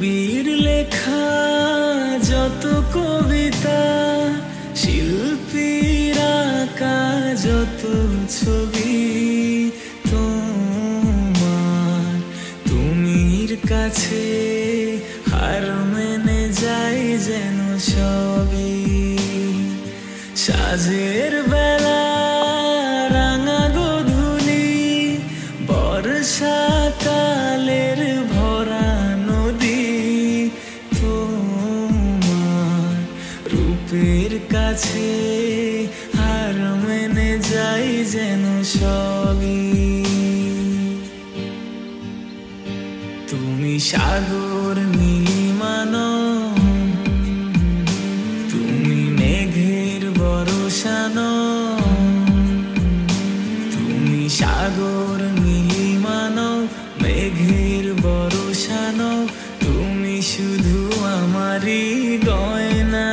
কবির লেখা যত কবিতা, শিল্পীর আঁকা যত ছবি, তোমার তুমির কাছে হার মেনে যাই যেন সবই। সাজের বেলা রাঙা গোধূলি, বর্ষাকালের ভরা নদী, তোমার রূপের কাছে হার মেনে যাই যেন সবই। তুমি সাগর নীলিমানো, তুমি মেঘের বরসানো, তুমি সাগর নীলিমানো, মেঘের বরসানো, তুমি শুধু আমারই গয়না।